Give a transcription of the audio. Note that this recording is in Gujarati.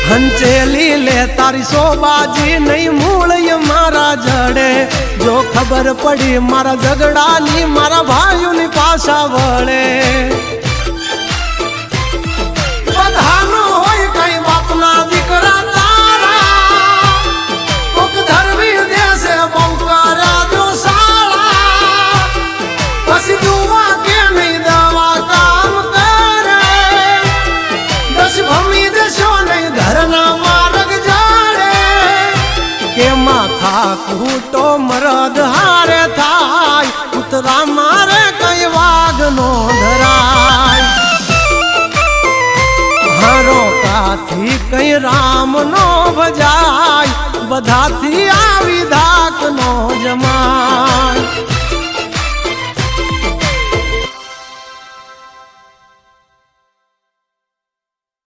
હંચેલી લે તારી સોબાજી નહીં મૂળ મારા જડે જો ખબર પડી મારા ઝઘડાની મારા ભાઈઓની પાછા વળે બધાનો હોય કઈ બાપના દીકરા તારા કોક ધરવી દેશે બહુ કર્યા જો સાળા પછી દુવા કે નહીં દવા કામ કરે દસ ભમી દેશો નહીં ઘરના માર્ગ જાડે કે માથા કૂટો મરદ હારે થાય ઉતરા મારે કઈ વાઘ નો ધરાય હારો કાથી કઈ રામ નો ભજાય બધાથી આવી ધાક નો જમાય